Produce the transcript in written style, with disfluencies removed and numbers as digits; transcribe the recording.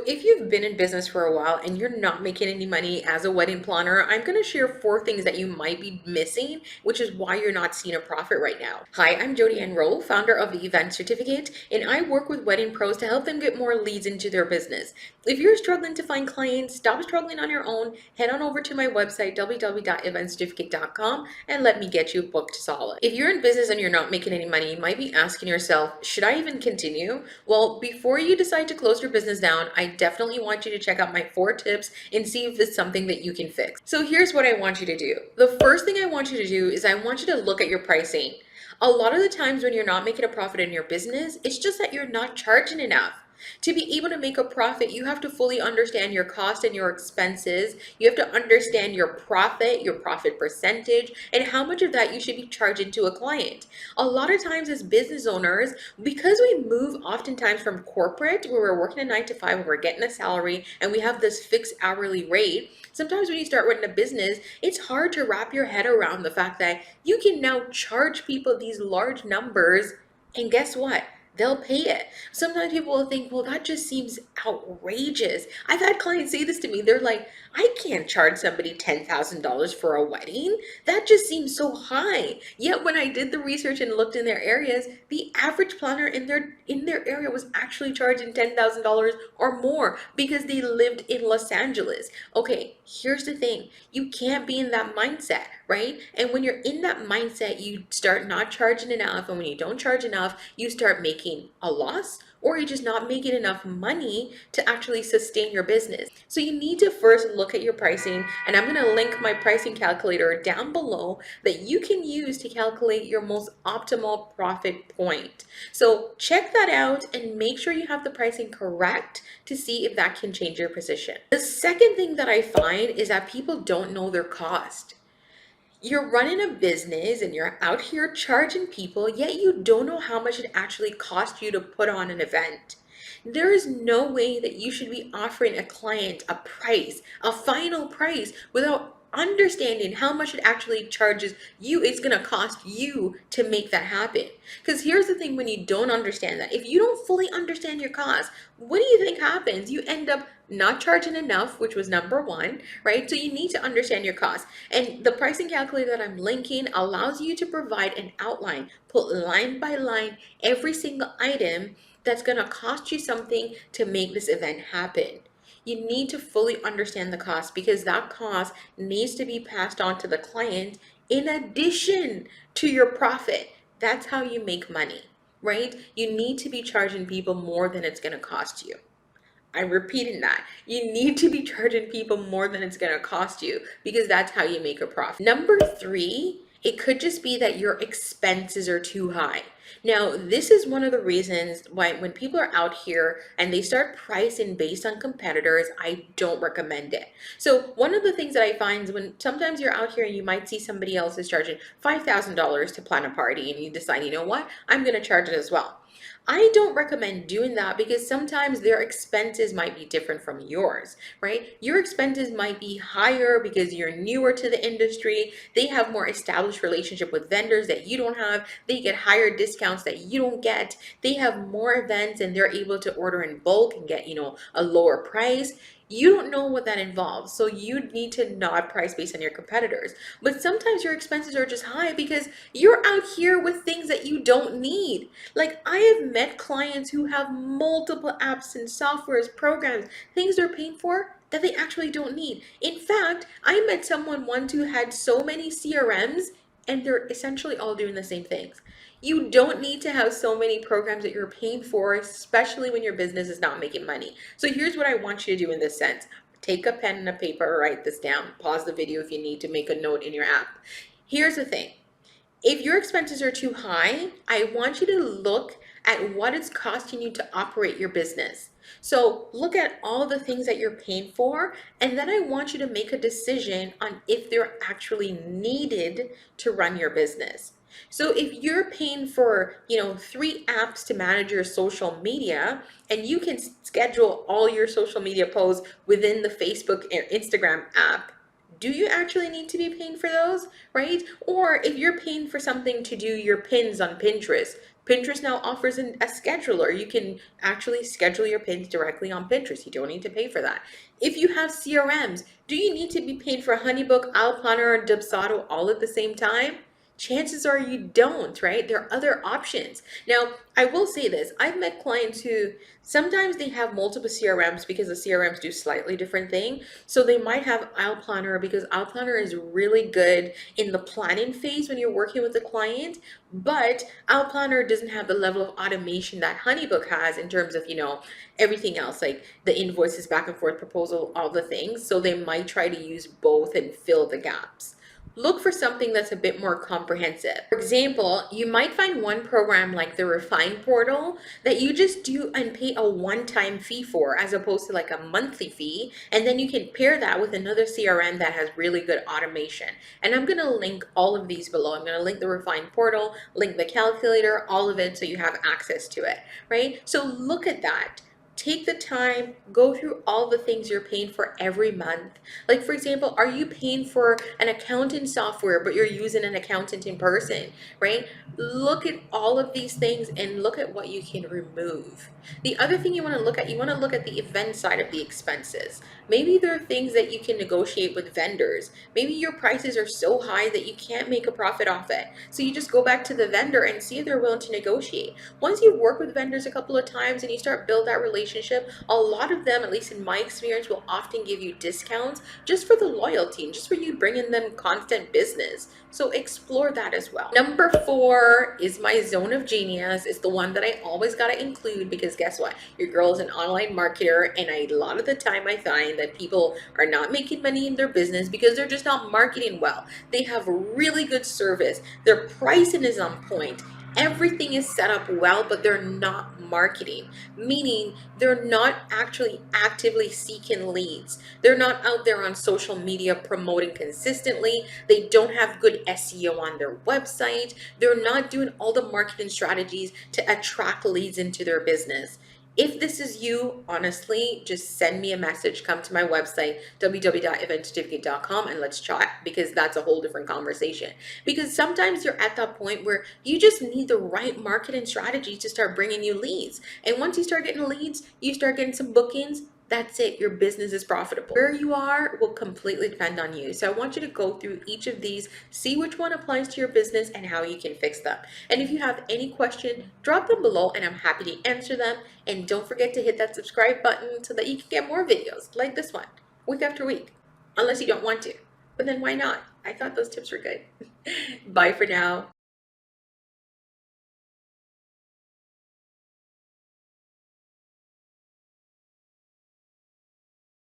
if you've been in business for a while and you're not making any money as a wedding planner, I'm going to share 4 things that you might be missing, which is why you're not seeing a profit right now. Hi, I'm Jody Ann Rowe, founder of the Event Certificate, and I work with wedding pros to help them get more leads into their business. If you're struggling to find clients, stop struggling on your own, head on over to my website, www.eventcertificate.com, and let me get you booked solid. If you're in business and you're not making any money, you might be asking yourself, should I even continue? Well, before you decide to close your business down, I definitely want you to check out my 4 tips and see if it's something that you can fix. So here's what I want you to do. The first thing I want you to do is I want you to look at your pricing. A lot of the times when you're not making a profit in your business, it's just that you're not charging enough. To be able to make a profit, you have to fully understand your cost and your expenses. You have to understand your profit percentage, and how much of that you should be charging to a client. A lot of times as business owners, because we move oftentimes from corporate where we're working a 9 to 5 and we're getting a salary and we have this fixed hourly rate, sometimes when you start running a business, it's hard to wrap your head around the fact that you can now charge people these large numbers, and guess what? They'll pay it. Sometimes people will think, well, that just seems outrageous. I've had clients say this to me. They're like, I can't charge somebody $10,000 for a wedding. That just seems so high. Yet when I did the research and looked in their areas, the average planner in their area was actually charging $10,000 or more because they lived in Los Angeles. Okay, here's the thing. You can't be in that mindset, right? And when you're in that mindset, you start not charging enough. And when you don't charge enough, you start making a loss, or you're just not making enough money to actually sustain your business. So you need to first look at your pricing, and I'm going to link my pricing calculator down below that you can use to calculate your most optimal profit point. So check that out and make sure you have the pricing correct to see if that can change your position. The second thing that I find is that people don't know their cost. You're running a business and you're out here charging people, yet you don't know how much it actually costs you to put on an event. There is no way that you should be offering a client a price, a final price, without understanding how much it actually charges you, it's going to cost you to make that happen. Because here's the thing, when you don't understand that, if you don't fully understand your cost, what do you think happens? You end up not charging enough, which was number one, right? So you need to understand your cost. And the pricing calculator that I'm linking allows you to provide an outline, put line by line every single item that's going to cost you something to make this event happen. You need to fully understand the cost, because that cost needs to be passed on to the client in addition to your profit. That's how you make money, right? You need to be charging people more than it's going to cost you. I'm repeating that. You need to be charging people more than it's going to cost you, because that's how you make a profit. Number 3, it could just be that your expenses are too high. Now, this is one of the reasons why when people are out here and they start pricing based on competitors, I don't recommend it. So one of the things that I find is when sometimes you're out here and you might see somebody else is charging $5,000 to plan a party, and you decide, you know what, I'm going to charge it as well. I don't recommend doing that, because sometimes their expenses might be different from yours, right? Your expenses might be higher because you're newer to the industry. They have more established relationship with vendors that you don't have. They get higher discounts that you don't get. They have more events and they're able to order in bulk and get, a lower price. You don't know what that involves, so you need to not price based on your competitors. But sometimes your expenses are just high because you're out here with things that you don't need. Like, I have met clients who have multiple apps and softwares, programs, things they're paying for that they actually don't need. In fact, I met someone once who had so many CRMs and they're essentially all doing the same things. You don't need to have so many programs that you're paying for, especially when your business is not making money. So here's what I want you to do in this sense. Take a pen and a paper, write this down. Pause the video if you need to make a note in your app. Here's the thing. If your expenses are too high, I want you to look at what it's costing you to operate your business. So look at all the things that you're paying for, and then I want you to make a decision on if they're actually needed to run your business. So if you're paying for, 3 apps to manage your social media, and you can schedule all your social media posts within the Facebook or Instagram app, do you actually need to be paying for those, right? Or if you're paying for something to do your pins on Pinterest, Pinterest now offers a scheduler. You can actually schedule your pins directly on Pinterest. You don't need to pay for that. If you have CRMs, do you need to be paid for HoneyBook, Planner, or Dubsado all at the same time? Chances are you don't, right? There are other options. Now, I will say this. I've met clients who sometimes they have multiple CRMs because the CRMs do slightly different thing. So they might have Aisle Planner because Aisle Planner is really good in the planning phase when you're working with a client, but Aisle Planner doesn't have the level of automation that HoneyBook has in terms of, everything else, like the invoices, back and forth proposal, all the things. So they might try to use both and fill the gaps. Look for something that's a bit more comprehensive. For example, you might find one program like the Refine portal that you just do and pay a one-time fee for, as opposed to like a monthly fee. And then you can pair that with another CRM that has really good automation. And I'm going to link all of these below. I'm going to link the Refine portal, link the calculator, all of it so you have access to it, right? So look at that. Take the time, go through all the things you're paying for every month. Like, for example, are you paying for an accounting software, but you're using an accountant in person, right? Look at all of these things and look at what you can remove. The other thing you want to look at, the event side of the expenses. Maybe there are things that you can negotiate with vendors. Maybe your prices are so high that you can't make a profit off it. So you just go back to the vendor and see if they're willing to negotiate. Once you work with vendors a couple of times and you start build that relationship, a lot of them, at least in my experience, will often give you discounts just for the loyalty and just for you bringing them constant business. So explore that as well. Number 4 is my zone of genius. It's the one that I always got to include because guess what? Your girl is an online marketer, and a lot of the time I find that people are not making money in their business because they're just not marketing well. They have really good service. Their pricing is on point. Everything is set up well, but they're not marketing, meaning they're not actually actively seeking leads. They're not out there on social media promoting consistently. They don't have good SEO on their website. They're not doing all the marketing strategies to attract leads into their business. If this is you, honestly, just send me a message. Come to my website, www.eventcertificate.com, and let's chat, because that's a whole different conversation. Because sometimes you're at that point where you just need the right marketing strategy to start bringing you leads. And once you start getting leads, you start getting some bookings. That's it. Your business is profitable. Where you are will completely depend on you. So I want you to go through each of these, see which one applies to your business and how you can fix them. And if you have any question, drop them below and I'm happy to answer them. And don't forget to hit that subscribe button so that you can get more videos like this one, week after week, unless you don't want to. But then why not? I thought those tips were good. Bye for now.